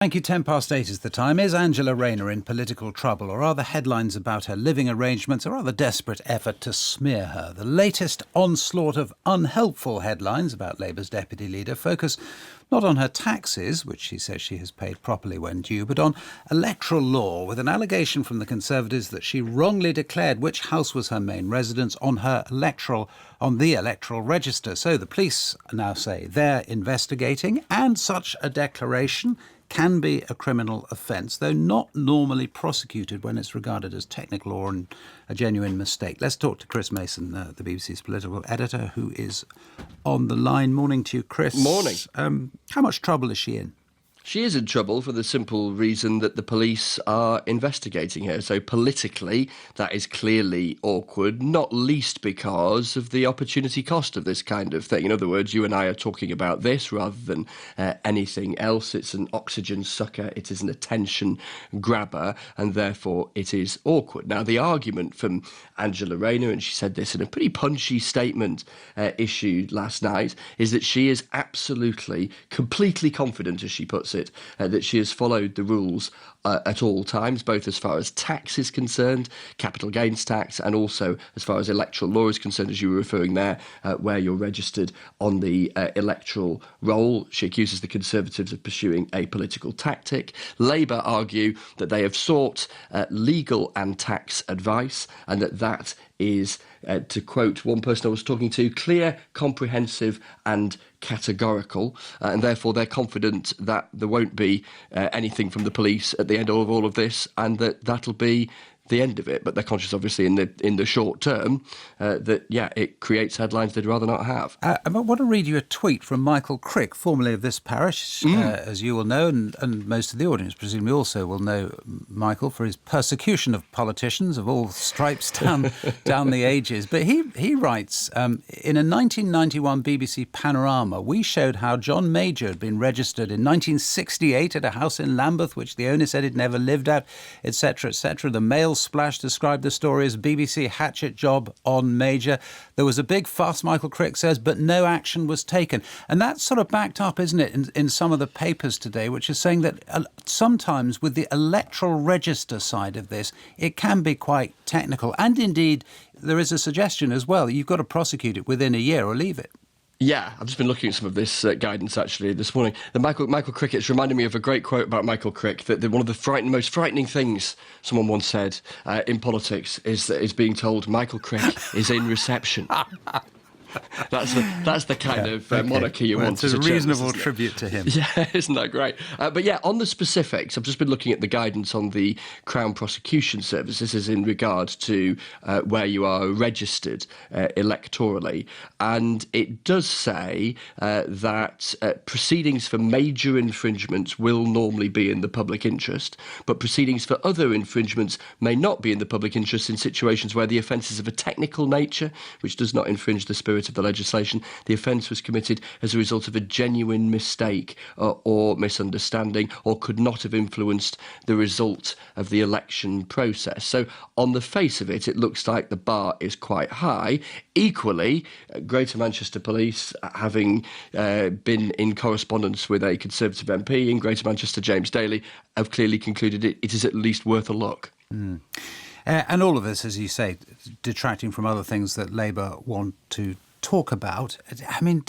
Thank you. 8:10 is the time. Is Angela Rayner in political trouble, or are the headlines about her living arrangements a rather desperate effort to smear her? The latest onslaught of unhelpful headlines about Labour's deputy leader focus not on her taxes, which she says she has paid properly when due, but on electoral law, with an allegation from the Conservatives that she wrongly declared which house was her main residence on the electoral register. So the police now say they're investigating, and such a declaration can be a criminal offence, though not normally prosecuted when it's regarded as technical or a genuine mistake. Let's talk to Chris Mason, the BBC's political editor, who is on the line. Morning to you, Chris. Morning. How much trouble is she in? She is in trouble for the simple reason that the police are investigating her. So politically, that is clearly awkward, not least because of the opportunity cost of this kind of thing. In other words, you and I are talking about this rather than anything else. It's an oxygen sucker, it is an attention grabber, and therefore it is awkward. Now, the argument from Angela Rayner, and she said this in a pretty punchy statement issued last night, is that she is absolutely, completely confident, as she puts it, that she has followed the rules at all times, both as far as tax is concerned, capital gains tax, and also as far as electoral law is concerned, as you were referring there, where you're registered on the electoral roll. She accuses the Conservatives of pursuing a political tactic. Labour argue that they have sought legal and tax advice, and that is, to quote one person I was talking to, clear, comprehensive and categorical, and therefore they're confident that there won't be anything from the police at the end of all of this, and that'll be the end of it. But they're conscious, obviously, in the short term, that it creates headlines they'd rather not have. I want to read you a tweet from Michael Crick, formerly of this parish, as you will know, and most of the audience presumably also will know Michael for his persecution of politicians of all stripes down the ages. But he writes, in a 1991 BBC panorama, we showed how John Major had been registered in 1968 at a house in Lambeth, which the owner said he'd never lived at, etc., etc. The Mail Splash described the story as BBC hatchet job on Major. There was a big fuss, Michael Crick says, but no action was taken. And that's sort of backed up, isn't it, in some of the papers today, which is saying that sometimes with the electoral register side of this, it can be quite technical. And indeed, there is a suggestion as well, you've got to prosecute it within a year or leave it. Yeah, I've just been looking at some of this guidance, actually, this morning. The Michael Crick, it's reminded me of a great quote about Michael Crick, that one of the most frightening things someone once said in politics is being told Michael Crick is in reception. That's the kind of monarchy you want. It's a reasonable tribute to him. Yeah, isn't that great? But yeah, on the specifics, I've just been looking at the guidance on the Crown Prosecution Service. This is in regard to where you are registered electorally. And it does say that proceedings for major infringements will normally be in the public interest, but proceedings for other infringements may not be in the public interest in situations where the offence is of a technical nature, which does not infringe the spirit of the legislation. The offence was committed as a result of a genuine mistake or misunderstanding, or could not have influenced the result of the election process. So on the face of it, it looks like the bar is quite high. Equally, Greater Manchester Police, having been in correspondence with a Conservative MP in Greater Manchester, James Daly, have clearly concluded it is at least worth a look. And all of this, as you say, detracting from other things that Labour want to talk about. I mean,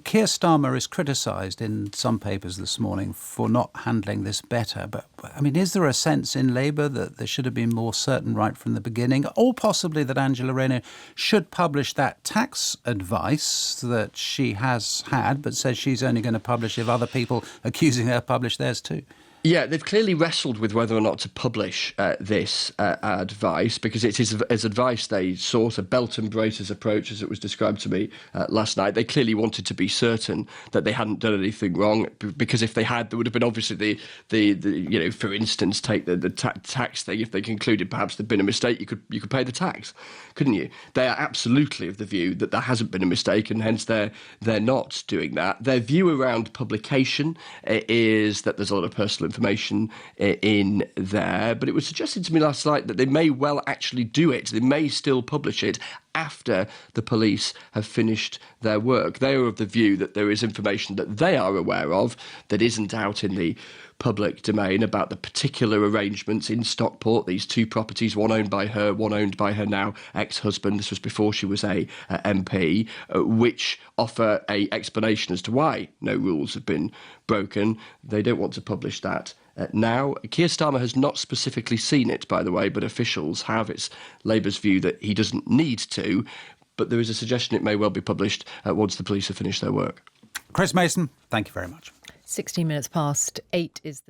Keir Starmer is criticised in some papers this morning for not handling this better. But, I mean, is there a sense in Labour that there should have been more certain right from the beginning? Or possibly that Angela Rayner should publish that tax advice that she has had, but says she's only going to publish if other people accusing her publish theirs too? Yeah, they've clearly wrestled with whether or not to publish this advice, because it is as advice they sought, a belt and braces approach, as it was described to me last night. They clearly wanted to be certain that they hadn't done anything wrong, because if they had, there would have been obviously the for instance, take the tax thing. If they concluded perhaps there'd been a mistake, you could pay the tax, couldn't you? They are absolutely of the view that there hasn't been a mistake, and hence they're not doing that. Their view around publication is that there's a lot of personal information in there, but it was suggested to me last night that they may well actually do it. They may still publish it after the police have finished their work. They are of the view that there is information that they are aware of that isn't out in the public domain about the particular arrangements in Stockport, these two properties, one owned by her, one owned by her now ex-husband. This was before she was a MP, which offer a explanation as to why no rules have been broken. They don't want to publish that now. Keir Starmer has not specifically seen it, by the way, but officials have. It's Labour's view that he doesn't need to, but there is a suggestion it may well be published once the police have finished their work. Chris Mason, thank you very much. 16 minutes past 8 is the